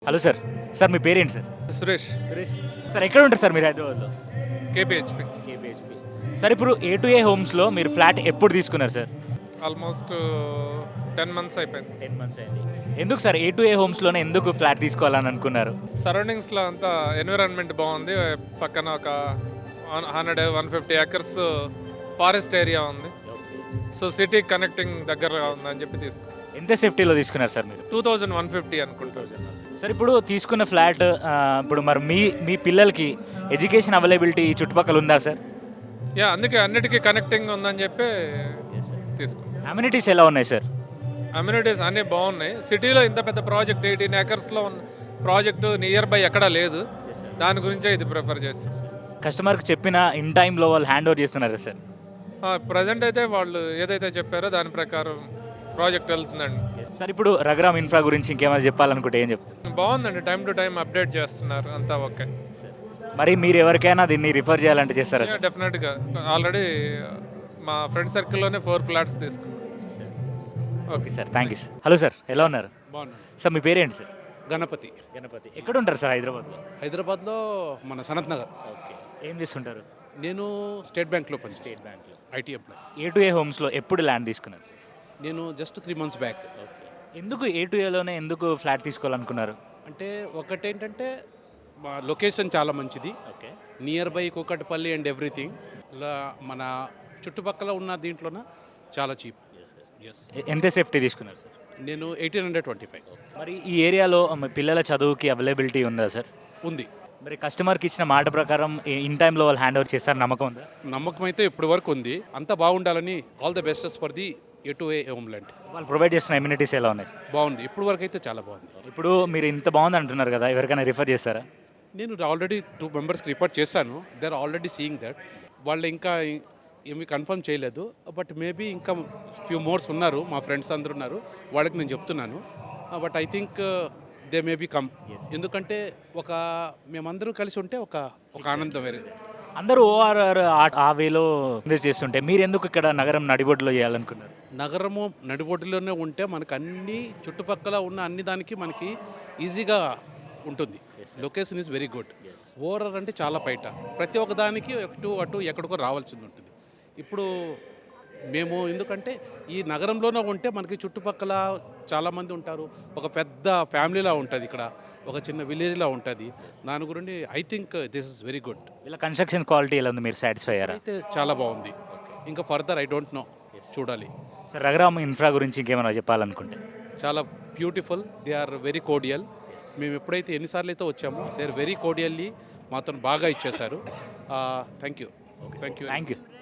Hello sir. Sir మీ పేరేంటి sir? Suresh. Suresh. Sir ఎక్కడ ఉంటారు సార్ మీరు హైదరాబాద్‌లో? కేపీహెచ్పి. కేపీహెచ్‌పీ. సార్ ఇప్పుడు ఏ టు ఏ హోమ్స్‌లో మీరు ఫ్లాట్ ఎప్పుడు తీసుకున్నారు సార్? ఆల్మోస్ట్ 10 మంత్స్ అయిపోయింది. 10 మంత్స్ అయింది. ఎందుకు సార్ ఏ టు ఏ హోమ్స్‌లోనే ఎందుకు ఫ్లాట్ తీసుకోవాలని అనుకున్నారు? సరౌండింగ్స్లో అంతా ఎన్విరాన్మెంట్ బాగుంది. పక్కన ఒక 150 ఎకర్స్ ఫారెస్ట్ ఏరియా ఉంది. సో సిటీ కనెక్టింగ్ దగ్గరగా ఉందని చెప్పి తీసుకున్నాం. ఎంత సేఫ్టీలో తీసుకున్నారు సార్ మీరు? 2150 అనుకుంటా. సార్ ఇప్పుడు తీసుకున్న ఫ్లాట్ ఇప్పుడు మరి మీ మీ పిల్లలకి ఎడ్యుకేషన్ అవైలబిలిటీ ఈ చుట్టుపక్కల ఉందా సార్? యా, అందుకే అన్నిటికీ కనెక్టింగ్ ఉందని చెప్పి తీసుకున్నాం. అమ్యూనిటీస్ ఎలా ఉన్నాయి సార్? అమ్యూనిటీస్ అన్నీ బాగున్నాయి. సిటీలో ఇంత పెద్ద ప్రాజెక్ట్ 18 ఎకర్స్లో ఉన్న ప్రాజెక్టు నియర్ బై ఎక్కడా లేదు. దాని గురించే ఇది ప్రిఫర్ చేస్తాం. కస్టమర్కి చెప్పిన ఇన్ టైంలో వాళ్ళు హ్యాండ్ ఓవర్ చేస్తున్నారా సార్? ప్రజెంట్ అయితే వాళ్ళు ఏదైతే చెప్పారో దాని ప్రకారం ప్రాజెక్ట్ వెళ్తుందండి. సార్ ఇప్పుడు రఘురామ్ ఇన్ఫ్రా గురించి ఇంకేమైనా చెప్పాలనుకుంటే ఏం చెప్తారు? బాగుందండి, టైం టు టైం అప్డేట్ చేస్తున్నారు, అంతా ఓకే. మరి మీరు ఎవరికైనా దీన్ని రిఫర్ చేయాలంటే చేస్తారా సార్? డెఫినెట్గా ఆల్రెడీ మా ఫ్రెండ్ సర్కిల్లోనే 4 ఫ్లాట్స్ తీసుకున్నాం. Okay sir, thank you sir. Hello sir, ఎలా ఉన్నారు? బాగున్నాను. సార్ మీ పేరేంటి సార్? గణపతి. గణపతి. ఎక్కడ ఉంటారు సార్ హైదరాబాద్లో? హైదరాబాద్లో మన సనత్ నగర్. ఓకే. ఏం చేస్తుంటారు? నేను స్టేట్ బ్యాంక్లో పనిచేస్తాను. స్టేట్ బ్యాంక్లో. IT employee. A to A హోమ్స్లో ఎప్పుడు ల్యాండ్ తీసుకున్నారు సార్? నేను జస్ట్ 3 మంత్స్ బ్యాక్. ఓకే. ఎందుకు ఏ టు ఏలోనే ఎందుకు ఫ్లాట్ తీసుకోవాలనుకున్నారు? అంటే ఒకటేంటంటే మా లొకేషన్ చాలా మంచిది. Okay. Near by Kukatpally and everything. మన చుట్టుపక్కల ఉన్న దీంట్లోన చాలా చీప్. ఎస్. ఎంత సేఫ్టీ తీసుకున్నారు సార్? నేను 1825 మరి ఈ ఏరియాలో మీ పిల్లల చదువుకి అవైలబిలిటీ ఉందా సార్? ఉంది. మరి కస్టమర్కి ఇచ్చిన మాట ప్రకారం ఇన్ టైంలో వాళ్ళు హ్యాండ్ ఓవర్ చేస్తారు నమ్మకం ఉందా? నమ్మకం అయితే ఇప్పటి వరకు ఉంది. అంతా బాగుండాలని all the bests for the A to A home land. వాళ్ళు ప్రొవైడ్ చేస్తున్న అమ్యూనిటీస్ ఎలా ఉన్నాయి సార్? బాగుంది. ఇప్పటి వరకు అయితే చాలా బాగుంది. ఇప్పుడు మీరు ఇంత బాగుంది అంటున్నారు కదా, ఎవరికైనా రిఫర్ చేస్తారా? నేను ఆల్రెడీ 2 మెంబర్స్కి రిపోర్ట్ చేశాను. They are already seeing that. వాళ్ళు ఇంకా ఏమీ కన్ఫర్మ్ చేయలేదు. బట్ మేబీ ఇంకా ఫ్యూ మోర్స్ ఉన్నారు, మా ఫ్రెండ్స్ అందరూ ఉన్నారు, వాళ్ళకి నేను చెప్తున్నాను. But I think they may be come. ఎందుకంటే మేమందరూ కలిసి ఉంటే ఒక ఆనందం వేరే. అందరూ ఓఆర్ఆర్ ఆ వేలో చేస్తుంటే మీరు ఎందుకు ఇక్కడ నగరం నడిబొడ్డులో చేయాలనుకున్నారు? నగరము నడిబొడ్డులోనే ఉంటే మనకు అన్ని చుట్టుపక్కల ఉన్న అన్ని దానికి మనకి ఈజీగా ఉంటుంది. Location is very good. ORR అంటే చాలా బయట, ప్రతి ఒక్క దానికి అటు ఎక్కడికో రావాల్సింది ఉంటుంది. ఇప్పుడు మేము ఎందుకంటే ఈ నగరంలోనే ఉంటే మనకి చుట్టుపక్కల చాలామంది ఉంటారు, ఒక పెద్ద ఫ్యామిలీలా ఉంటుంది, ఇక్కడ ఒక చిన్న విలేజ్లా ఉంటుంది. దాని గురించి I think this is very good. ఇలా కన్స్ట్రక్షన్ క్వాలిటీ ఎలా ఉంది, మీరు సాటిస్ఫై అయ్యారా? అయితే చాలా బాగుంది. ఇంకా ఫర్దర్ ఐ డోంట్ నో, చూడాలి. సార్ రఘురామ్ ఇన్ఫ్రా గురించి ఇంకేమైనా చెప్పాలనుకుంటే? చాలా beautiful. They are very cordial. మేము ఎప్పుడైతే ఎన్నిసార్లు అయితే వచ్చామో దే ఆర్ వెరీ కోడియల్లీ మాతో బాగా ఇచ్చేశారు. Thank you.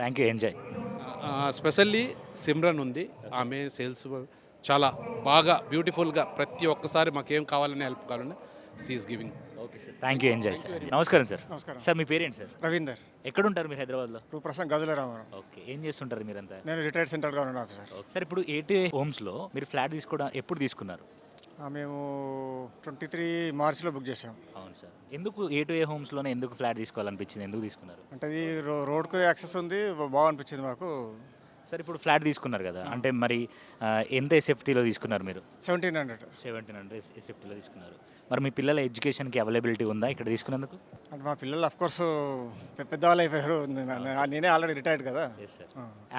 Thank you. Enjoy. Specially Simran ఉంది, ఆమె సేల్స్ చాలా బాగా బ్యూటిఫుల్గా ప్రతి ఒక్కసారి మాకేం కావాలని హెల్ప్ కావాలని she is giving. Okay sir, thank you. Enjoy sir. నమస్కారం సార్. నమస్కారం. సార్ మీ పేరేంటి సార్? రవీందర్. ఎక్కడ ఉంటారు మీరు హైదరాబాద్లో? ప్రస్తుతం గదుల రామారావు. ఓకే. ఏం చేస్తుంటారు మీరంతా? నేను retired central government officer. Sir ఇప్పుడు ఏ టు ఏ హోమ్స్లో మీరు ఫ్లాట్ తీసుకోవడం ఎప్పుడు తీసుకున్నారు? మేము 23 మార్చిలో బుక్ చేసాం. అవును సార్. ఎందుకు ఏ టు ఏ హోమ్స్లోనే ఎందుకు ఫ్లాట్ తీసుకోవాలనిపించింది, ఎందుకు తీసుకున్నారు? అంటే ఇది రోడ్కు యాక్సెస్ ఉంది, బాగా అనిపించింది మాకు. సార్ ఇప్పుడు ఫ్లాట్ తీసుకున్నారు కదా, అంటే మరి ఎంత సేఫ్టీలో తీసుకున్నారు మీరు? 1700. 1700 సేఫ్టీలో తీసుకున్నారు. మరి మీ పిల్లల ఎడ్యుకేషన్కి అవైలబిలిటీ ఉందా ఇక్కడ తీసుకున్నందుకు? అంటే మా పిల్లలు అఫ్కోర్స్ పెద్దవాళ్ళు అయిపోయారు. నేనే ఆల్రెడీ రిటైర్డ్ కదా. Yes sir.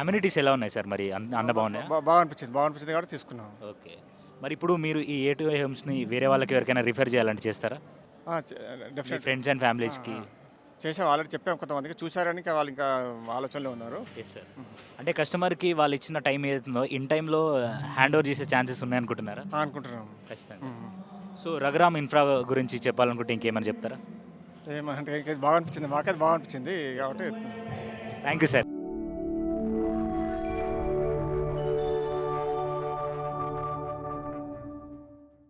అమ్యూనిటీస్ ఎలా ఉన్నాయి సార్ మరి, అన్న బాగున్నాయి? బాగా అనిపించింది కాబట్టి తీసుకున్నాం. ఓకే. మరి ఇప్పుడు మీరు ఈ ఏ టు ఏ హోమ్స్ని వేరే వాళ్ళకి ఎవరికైనా రిఫర్ చేయాలంటే చేస్తారా? డెఫినెట్ ఫ్రెండ్స్ అండ్ ఫ్యామిలీస్కి? చేసాం, ఆల్రెడీ చెప్పాం. కొంతమందికి చూసారని వాళ్ళు ఇంకా ఆలోచనలో ఉన్నారు. Yes sir. అంటే కస్టమర్కి వాళ్ళు ఇచ్చిన టైం ఏదైతుందో ఇన్ టైంలో హ్యాండ్ ఓవర్ చేసే ఛాన్సెస్ ఉన్నాయనుకుంటున్నారా? అనుకుంటున్నాం. ఖచ్చితంగా. సో రఘురామ్ ఇన్ఫ్రా గురించి చెప్పాలనుకుంటే ఇంకేమైనా చెప్తారా? ఏమంటే బాగా అనిపించింది, మాకైతే బాగా అనిపించింది కాబట్టి. Thank you sir.